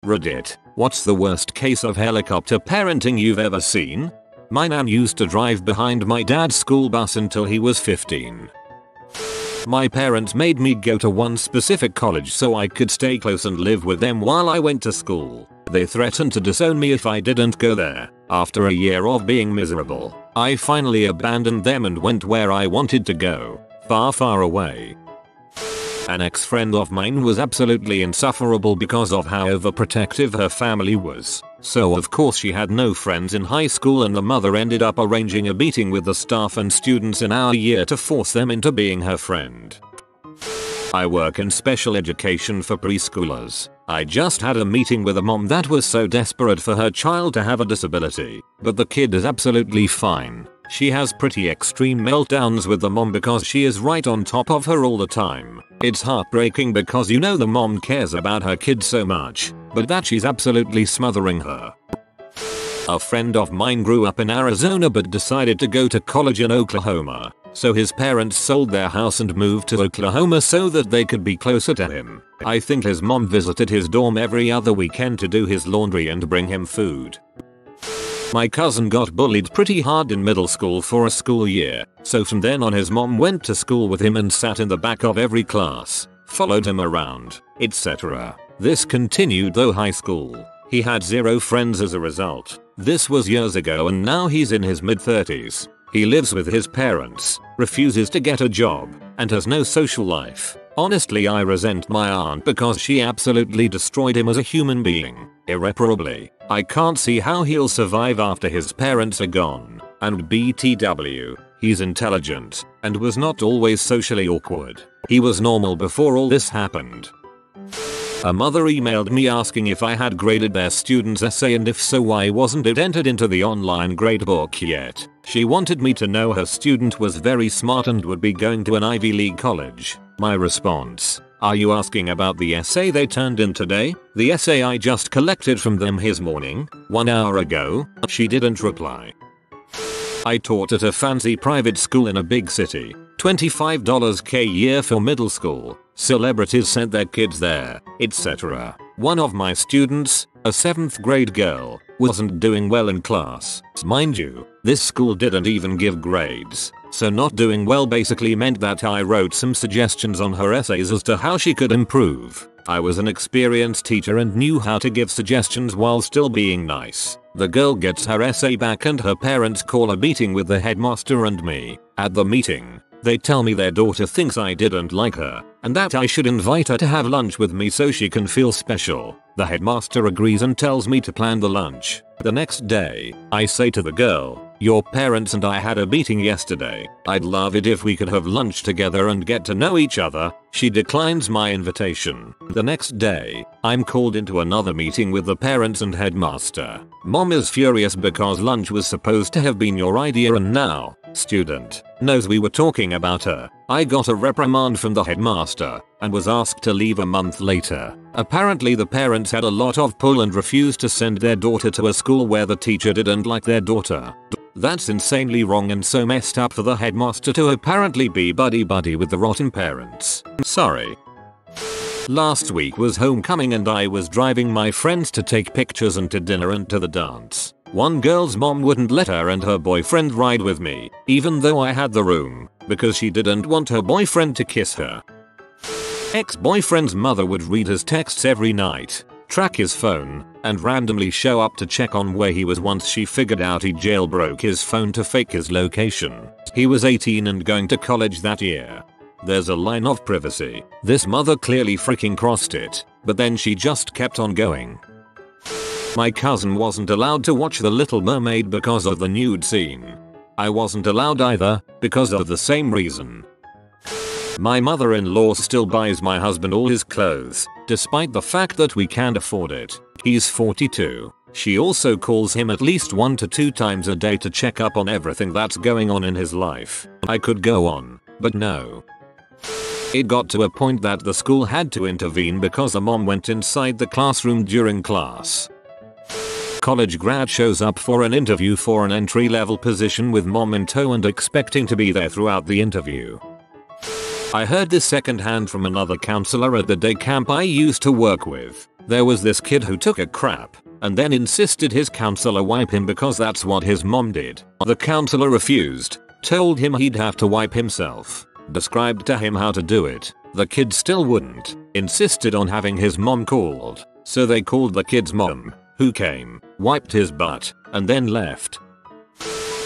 Reddit, what's the worst case of helicopter parenting you've ever seen? My nan used to drive behind my dad's school bus until he was 15. My parents made me go to one specific college so I could stay close and live with them while I went to school. They threatened to disown me if I didn't go there. After a year of being miserable, I finally abandoned them and went where I wanted to go. Far, far away. An ex-friend of mine was absolutely insufferable because of how overprotective her family was. So of course she had no friends in high school, and the mother ended up arranging a meeting with the staff and students in our year to force them into being her friend. I work in special education for preschoolers. I just had a meeting with a mom that was so desperate for her child to have a disability, but the kid is absolutely fine. She has pretty extreme meltdowns with the mom because she is right on top of her all the time. It's heartbreaking because the mom cares about her kid so much, but that she's absolutely smothering her. A friend of mine grew up in Arizona but decided to go to college in Oklahoma. So his parents sold their house and moved to Oklahoma so that they could be closer to him. I think his mom visited his dorm every other weekend to do his laundry and bring him food. My cousin got bullied pretty hard in middle school for a school year, so from then on his mom went to school with him and sat in the back of every class, followed him around, etc. This continued through high school. He had zero friends as a result. This was years ago and now he's in his mid-30s. He lives with his parents, refuses to get a job, and has no social life. Honestly, I resent my aunt because she absolutely destroyed him as a human being, irreparably. I can't see how he'll survive after his parents are gone. And BTW, he's intelligent, and was not always socially awkward. He was normal before all this happened. A mother emailed me asking if I had graded their student's essay, and if so, why wasn't it entered into the online gradebook yet. She wanted me to know her student was very smart and would be going to an Ivy League college. My response: are you asking about the essay they turned in today? The essay I just collected from them this morning, 1 hour ago? She didn't reply. I taught at a fancy private school in a big city. $25 a year for middle school. Celebrities sent their kids there, etc. One of my students, a 7th grade girl, wasn't doing well in class. Mind you, this school didn't even give grades, so not doing well basically meant that I wrote some suggestions on her essays as to how she could improve. I was an experienced teacher and knew how to give suggestions while still being nice. The girl gets her essay back and her parents call a meeting with the headmaster and me. At the meeting, they tell me their daughter thinks I didn't like her, and that I should invite her to have lunch with me so she can feel special. The headmaster agrees and tells me to plan the lunch. The next day, I say to the girl, "Your parents and I had a meeting yesterday. I'd love it if we could have lunch together and get to know each other." She declines my invitation. The next day, I'm called into another meeting with the parents and headmaster. Mom is furious because lunch was supposed to have been your idea and now, student, knows we were talking about her. I got a reprimand from the headmaster and was asked to leave a month later. Apparently the parents had a lot of pull and refused to send their daughter to a school where the teacher didn't like their daughter. That's insanely wrong and so messed up for the headmaster to apparently be buddy-buddy with the rotten parents. Sorry. Last week was homecoming and I was driving my friends to take pictures and to dinner and to the dance. One girl's mom wouldn't let her and her boyfriend ride with me, even though I had the room, because she didn't want her boyfriend to kiss her. Ex-boyfriend's mother would read his texts every night, track his phone, and randomly show up to check on where he was once she figured out he jailbroke his phone to fake his location. He was 18 and going to college that year. There's a line of privacy. This mother clearly freaking crossed it, but then she just kept on going. My cousin wasn't allowed to watch The Little Mermaid because of the nude scene. I wasn't allowed either, because of the same reason. My mother-in-law still buys my husband all his clothes, despite the fact that we can't afford it. He's 42. She also calls him at least 1 to 2 times a day to check up on everything that's going on in his life. I could go on, but no. It got to a point that the school had to intervene because a mom went inside the classroom during class. College grad shows up for an interview for an entry-level position with mom in tow and expecting to be there throughout the interview. I heard this secondhand from another counselor at the day camp I used to work with. There was this kid who took a crap and then insisted his counselor wipe him because that's what his mom did. The counselor refused, told him he'd have to wipe himself, described to him how to do it. The kid still wouldn't, insisted on having his mom called. So they called the kid's mom, who came, wiped his butt, and then left.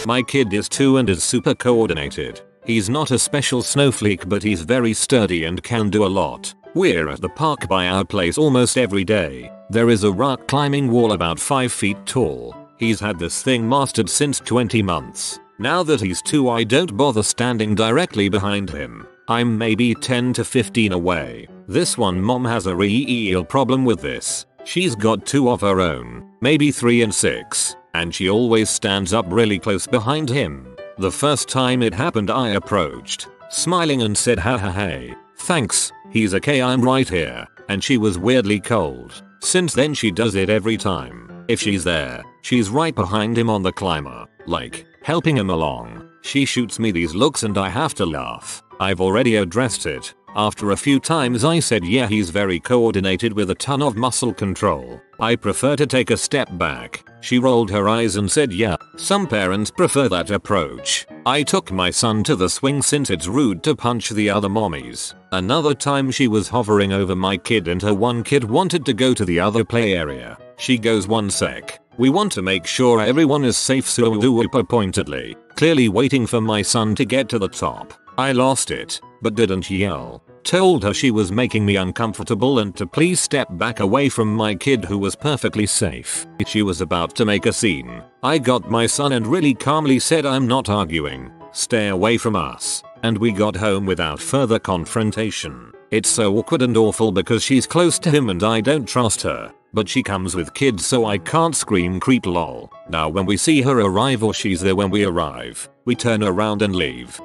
My kid is 2 and is super coordinated. He's not a special snowflake, but he's very sturdy and can do a lot. We're at the park by our place almost every day. There is a rock climbing wall about 5 feet tall. He's had this thing mastered since 20 months. Now that he's 2, I don't bother standing directly behind him. I'm maybe 10 to 15 away. This one mom has a real problem with this. She's got 2 of her own, maybe 3 and 6, and she always stands up really close behind him. The first time it happened I approached, smiling and said ha ha hey, thanks, he's okay, I'm right here, and she was weirdly cold. Since then she does it every time. If she's there, she's right behind him on the climber, like, helping him along. She shoots me these looks and I have to laugh. I've already addressed it. After a few times I said yeah, he's very coordinated with a ton of muscle control. I prefer to take a step back. She rolled her eyes and said yeah, some parents prefer that approach. I took my son to the swing since it's rude to punch the other mommies. Another time she was hovering over my kid and her one kid wanted to go to the other play area. She goes, one sec. We want to make sure everyone is safe, so I do it pointedly, clearly waiting for my son to get to the top. I lost it, but didn't yell. Told her she was making me uncomfortable and to please step back away from my kid who was perfectly safe. She was about to make a scene. I got my son and really calmly said I'm not arguing. Stay away from us. And we got home without further confrontation. It's so awkward and awful because she's close to him and I don't trust her. But she comes with kids so I can't scream creep lol. Now when we see her arrive or she's there when we arrive, we turn around and leave.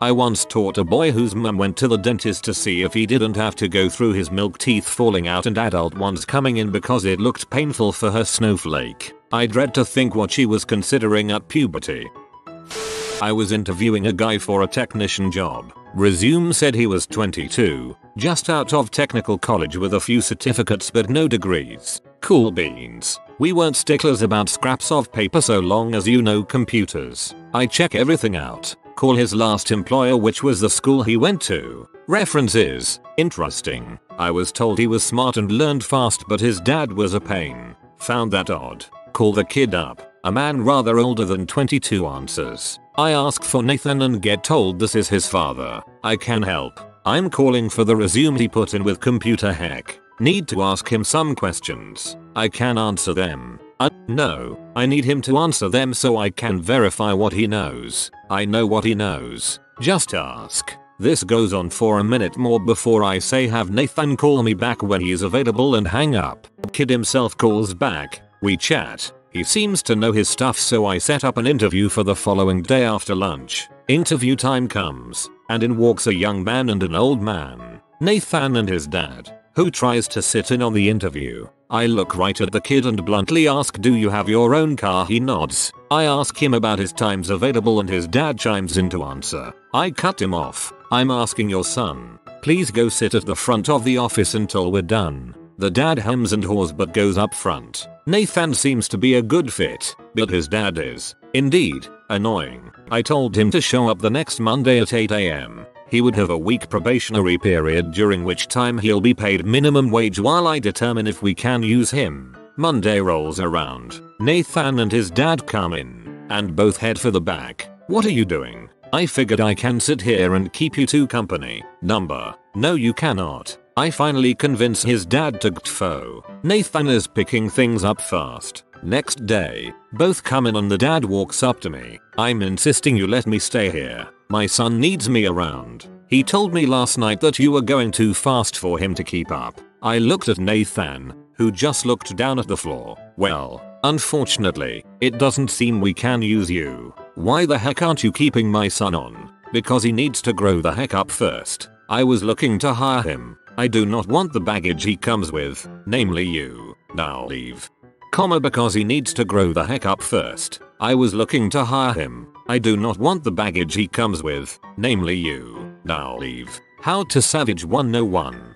I once taught a boy whose mum went to the dentist to see if he didn't have to go through his milk teeth falling out and adult ones coming in because it looked painful for her snowflake. I dread to think what she was considering at puberty. I was interviewing a guy for a technician job. Resume said he was 22, just out of technical college with a few certificates but no degrees. Cool beans. We weren't sticklers about scraps of paper so long as you know computers. I check everything out. Call his last employer, which was the school he went to. References. Interesting. I was told he was smart and learned fast but his dad was a pain. Found that odd. Call the kid up. A man rather older than 22 answers. I ask for Nathan and get told this is his father. I can help. I'm calling for the resume he put in with computer hack. Need to ask him some questions. I can answer them. No, I need him to answer them so I can verify what he knows. I know what he knows. Just ask. This goes on for a minute more before I say have Nathan call me back when he's available and hang up. Kid himself calls back. We chat. He seems to know his stuff so I set up an interview for the following day after lunch. Interview time comes, and in walks a young man and an old man, Nathan and his dad, who tries to sit in on the interview. I look right at the kid and bluntly ask, do you have your own car? He nods. I ask him about his times available and his dad chimes in to answer. I cut him off. I'm asking your son. Please go sit at the front of the office until we're done. The dad hems and haws but goes up front. Nathan seems to be a good fit, but his dad is, indeed, annoying. I told him to show up the next Monday at 8 AM. He would have a week probationary period during which time he'll be paid minimum wage while I determine if we can use him. Monday rolls around. Nathan and his dad come in, and both head for the back. What are you doing? I figured I can sit here and keep you two company. Number. No you cannot. I finally convince his dad to gtfo. Nathan is picking things up fast. Next day, both come in and the dad walks up to me. I'm insisting you let me stay here. My son needs me around. He told me last night that you were going too fast for him to keep up. I looked at Nathan, who just looked down at the floor. Well, unfortunately, it doesn't seem we can use you. Why the heck aren't you keeping my son on? Because he needs to grow the heck up first. I was looking to hire him. I do not want the baggage he comes with, namely you. Now leave. Because he needs to grow the heck up first. I was looking to hire him. I do not want the baggage he comes with, namely you. Now leave. How to Savage 101.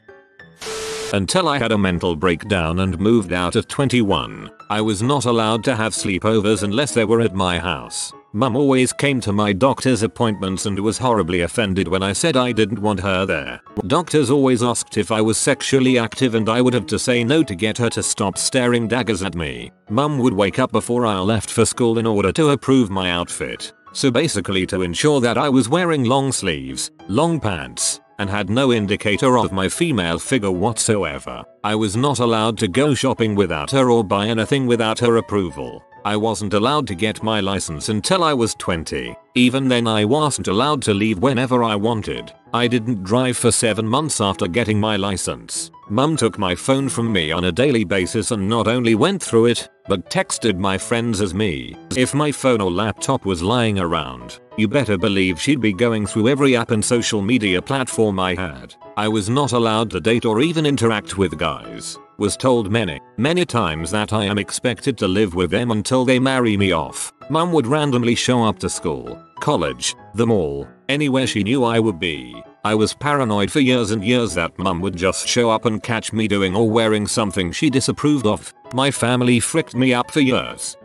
Until I had a mental breakdown and moved out at 21, I was not allowed to have sleepovers unless they were at my house. Mum always came to my doctor's appointments and was horribly offended when I said I didn't want her there. Doctors always asked if I was sexually active and I would have to say no to get her to stop staring daggers at me. Mum would wake up before I left for school in order to approve my outfit. So basically to ensure that I was wearing long sleeves, long pants, and had no indicator of my female figure whatsoever. I was not allowed to go shopping without her or buy anything without her approval. I wasn't allowed to get my license until I was 20. Even then I wasn't allowed to leave whenever I wanted. I didn't drive for 7 months after getting my license. Mum took my phone from me on a daily basis and not only went through it, but texted my friends as me. If my phone or laptop was lying around, you better believe she'd be going through every app and social media platform I had. I was not allowed to date or even interact with guys. Was told many times that I am expected to live with them until they marry me off. Mum would randomly show up to school, college, the mall, anywhere she knew I would be. I was paranoid for years and years that mum would just show up and catch me doing or wearing something she disapproved of. My family fricked me up for years.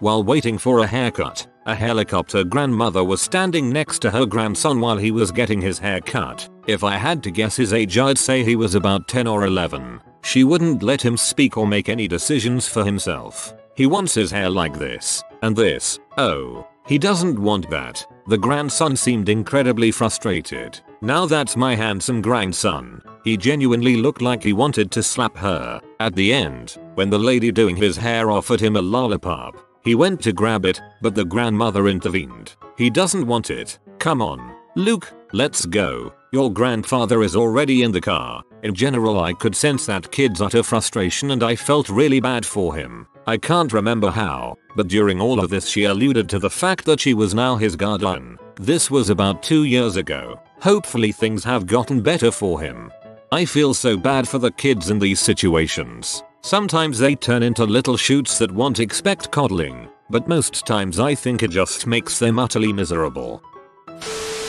While waiting for a haircut, a helicopter grandmother was standing next to her grandson while he was getting his hair cut. If I had to guess his age, I'd say he was about 10 or 11. She wouldn't let him speak or make any decisions for himself. He wants his hair like this, and this. Oh, he doesn't want that. The grandson seemed incredibly frustrated. Now that's my handsome grandson. He genuinely looked like he wanted to slap her. At the end, when the lady doing his hair offered him a lollipop, he went to grab it, but the grandmother intervened. He doesn't want it. Come on, Luke, let's go. Your grandfather is already in the car. In general, I could sense that kid's utter frustration and I felt really bad for him. I can't remember how, but during all of this she alluded to the fact that she was now his guardian. This was about 2 years ago. Hopefully things have gotten better for him. I feel so bad for the kids in these situations. Sometimes they turn into little shoots that won't expect coddling, but most times I think it just makes them utterly miserable.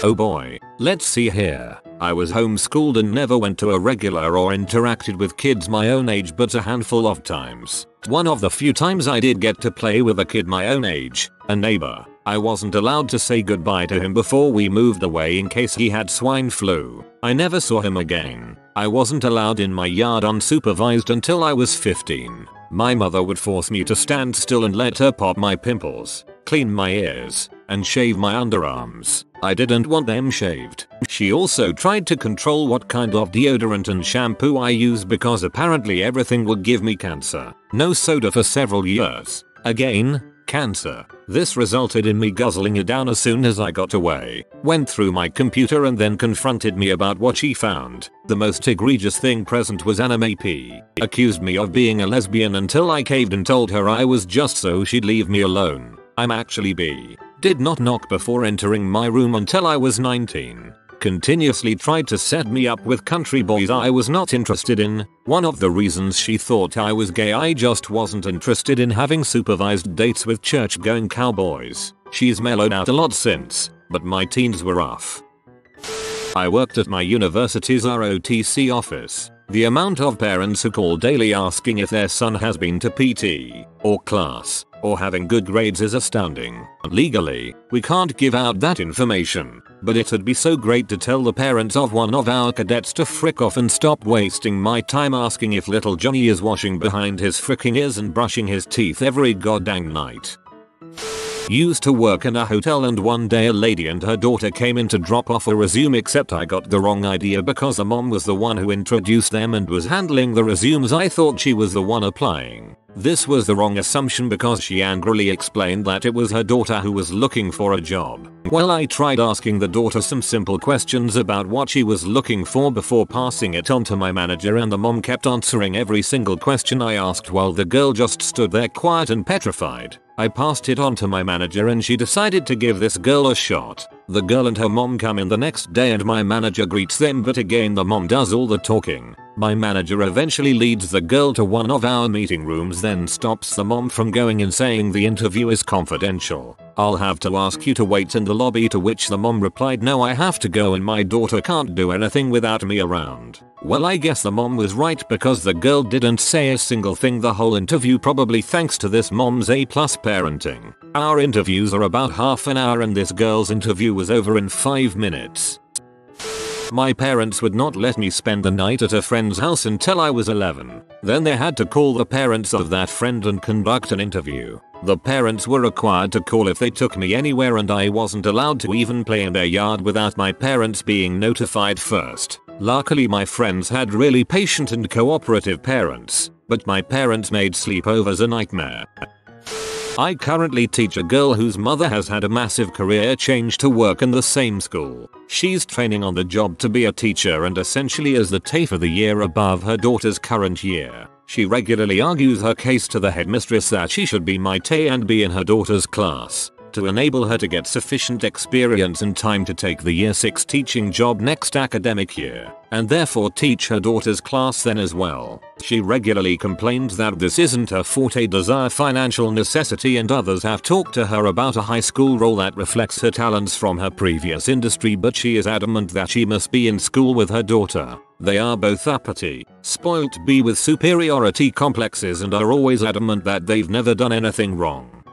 Oh boy, let's see here. I was homeschooled and never went to a regular or interacted with kids my own age but a handful of times. One of the few times I did get to play with a kid my own age, a neighbor. I wasn't allowed to say goodbye to him before we moved away in case he had swine flu. I never saw him again. I wasn't allowed in my yard unsupervised until I was 15. My mother would force me to stand still and let her pop my pimples, clean my ears, and shave my underarms. I didn't want them shaved. She also tried to control what kind of deodorant and shampoo I used because apparently everything would give me cancer. No soda for several years. Again, cancer. This resulted in me guzzling it down as soon as I got away. Went through my computer and then confronted me about what she found. The most egregious thing present was Anime P. Accused me of being a lesbian until I caved and told her I was just so she'd leave me alone. I'm actually bi. Did not knock before entering my room until I was 19. Continuously tried to set me up with country boys I was not interested in. One of the reasons she thought I was gay, I just wasn't interested in having supervised dates with church-going cowboys. She's mellowed out a lot since, but my teens were rough. I worked at my university's ROTC office. The amount of parents who call daily asking if their son has been to PT, or class, or having good grades is astounding. Legally, we can't give out that information, but it'd be so great to tell the parents of one of our cadets to frick off and stop wasting my time asking if little Johnny is washing behind his fricking ears and brushing his teeth every goddamn night. Used to work in a hotel and one day a lady and her daughter came in to drop off a resume, except I got the wrong idea because the mom was the one who introduced them and was handling the resumes. I thought she was the one applying. This was the wrong assumption because she angrily explained that it was her daughter who was looking for a job. Well, I tried asking the daughter some simple questions about what she was looking for before passing it on to my manager, and the mom kept answering every single question I asked while the girl just stood there quiet and petrified. I passed it on to my manager and she decided to give this girl a shot. The girl and her mom come in the next day and my manager greets them, but again the mom does all the talking. My manager eventually leads the girl to one of our meeting rooms, then stops the mom from going in, saying the interview is confidential. I'll have to ask you to wait in the lobby, to which the mom replied, no, I have to go and my daughter can't do anything without me around. Well, I guess the mom was right because the girl didn't say a single thing the whole interview, probably thanks to this mom's A+ parenting. Our interviews are about half an hour and this girl's interview was over in 5 minutes. My parents would not let me spend the night at a friend's house until I was 11. Then they had to call the parents of that friend and conduct an interview. The parents were required to call if they took me anywhere and I wasn't allowed to even play in their yard without my parents being notified first. Luckily my friends had really patient and cooperative parents, but my parents made sleepovers a nightmare. I currently teach a girl whose mother has had a massive career change to work in the same school. She's training on the job to be a teacher and essentially is the TAFE for the year above her daughter's current year. She regularly argues her case to the headmistress that she should be my TAE and be in her daughter's class, to enable her to get sufficient experience and time to take the year 6 teaching job next academic year, and therefore teach her daughter's class then as well. She regularly complains that this isn't her forte, desire financial necessity, and others have talked to her about a high school role that reflects her talents from her previous industry, but she is adamant that she must be in school with her daughter. They are both uppity, spoilt B with superiority complexes and are always adamant that they've never done anything wrong.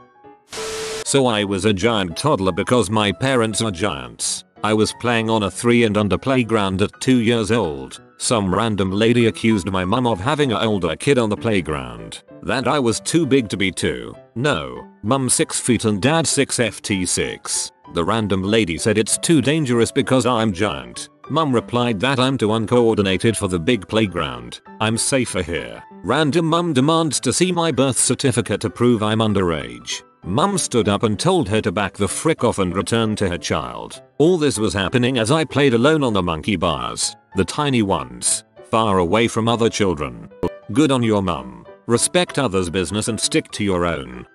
So I was a giant toddler because my parents are giants. I was playing on a 3 and under playground at 2 years old. Some random lady accused my mum of having an older kid on the playground. That I was too big to be 2. No, mum 6 feet and dad 6'6". The random lady said it's too dangerous because I'm giant. Mum replied that I'm too uncoordinated for the big playground. I'm safer here. Random mum demands to see my birth certificate to prove I'm underage. Mum stood up and told her to back the frick off and return to her child. All this was happening as I played alone on the monkey bars, the tiny ones, far away from other children. Good on your mum. Respect others' business and stick to your own.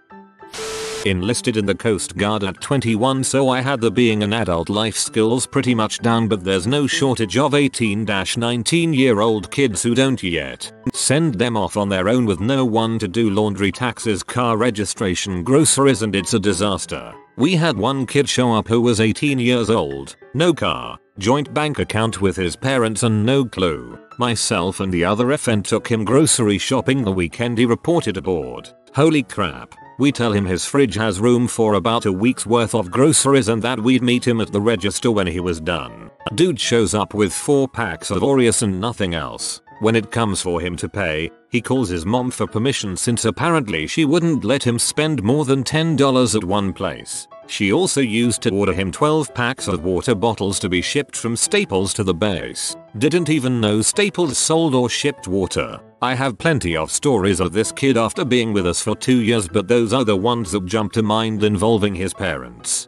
Enlisted in the Coast Guard at 21, so I had the being an adult life skills pretty much down, but there's no shortage of 18-19-year-old kids who don't yet. Send them off on their own with no one to do laundry, taxes, car registration, groceries, and it's a disaster. We had one kid show up who was 18 years old, no car, joint bank account with his parents and no clue. Myself and the other FN took him grocery shopping the weekend he reported aboard. Holy crap. We tell him his fridge has room for about a week's worth of groceries and that we'd meet him at the register when he was done. Dude shows up with 4 packs of Oreos and nothing else. When it comes for him to pay, he calls his mom for permission since apparently she wouldn't let him spend more than $10 at one place. She also used to order him 12 packs of water bottles to be shipped from Staples to the base. Didn't even know Staples sold or shipped water. I have plenty of stories of this kid after being with us for 2 years, but those are the ones that jump to mind involving his parents.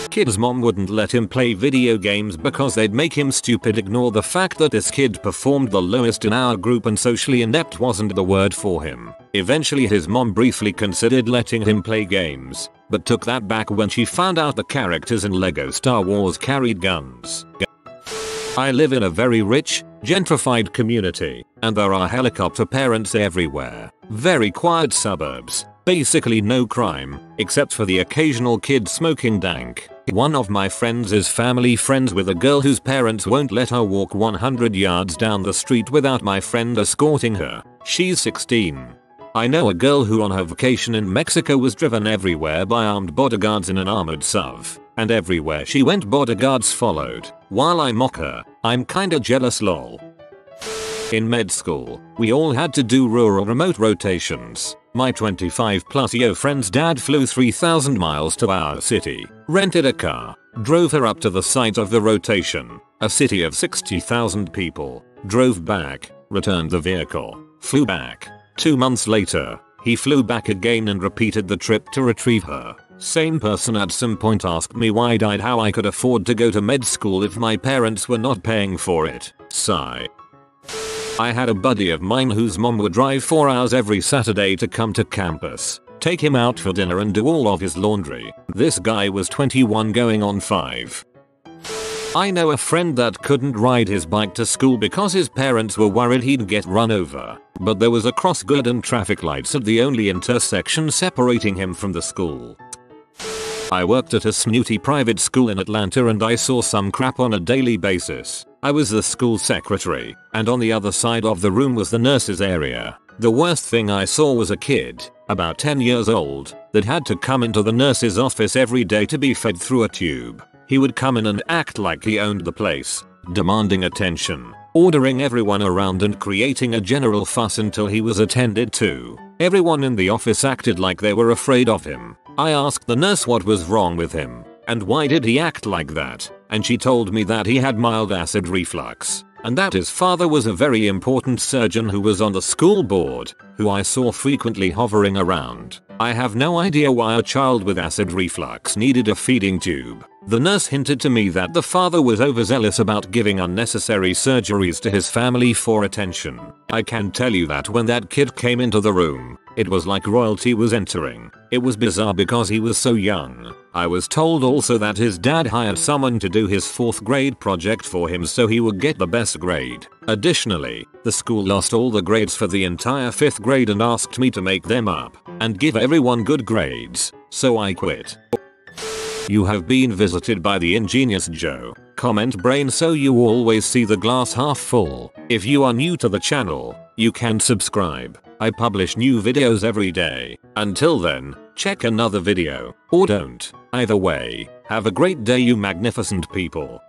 Kid's mom wouldn't let him play video games because they'd make him stupid. Ignore the fact that this kid performed the lowest in our group and socially inept wasn't the word for him. Eventually his mom briefly considered letting him play games, but took that back when she found out the characters in LEGO Star Wars carried guns. I live in a very rich, gentrified community, and there are helicopter parents everywhere. Very quiet suburbs. Basically no crime, except for the occasional kid smoking dank. One of my friends is family friends with a girl whose parents won't let her walk 100 yards down the street without my friend escorting her. She's 16. I know a girl who on her vacation in Mexico was driven everywhere by armed bodyguards in an armored SUV, and everywhere she went bodyguards followed. While I mock her, I'm kinda jealous lol. In med school, we all had to do rural remote rotations. My 25+ friend's dad flew 3,000 miles to our city, rented a car, drove her up to the site of the rotation, a city of 60,000 people, drove back, returned the vehicle, flew back. 2 months later, he flew back again and repeated the trip to retrieve her. Same person at some point asked me wide-eyed how I could afford to go to med school if my parents were not paying for it. Sigh. I had a buddy of mine whose mom would drive 4 hours every Saturday to come to campus, take him out for dinner and do all of his laundry. This guy was 21 going on 5. I know a friend that couldn't ride his bike to school because his parents were worried he'd get run over, but there was a crossguard and traffic lights at the only intersection separating him from the school. I worked at a snooty private school in Atlanta and I saw some crap on a daily basis. I was the school secretary, and on the other side of the room was the nurses area. The worst thing I saw was a kid, about 10 years old, that had to come into the nurse's office every day to be fed through a tube. He would come in and act like he owned the place, demanding attention, ordering everyone around and creating a general fuss until he was attended to. Everyone in the office acted like they were afraid of him. I asked the nurse what was wrong with him, and why did he act like that, and she told me that he had mild acid reflux, and that his father was a very important surgeon who was on the school board, who I saw frequently hovering around. I have no idea why a child with acid reflux needed a feeding tube. The nurse hinted to me that the father was overzealous about giving unnecessary surgeries to his family for attention. I can tell you that when that kid came into the room, it was like royalty was entering. It was bizarre because he was so young. I was told also that his dad hired someone to do his 4th grade project for him so he would get the best grade. Additionally, the school lost all the grades for the entire 5th grade and asked me to make them up and give everyone good grades, so I quit. You have been visited by the ingenious Joe. Comment brain so you always see the glass half full. If you are new to the channel, you can subscribe. I publish new videos every day. Until then, check another video, or don't. Either way, have a great day you magnificent people.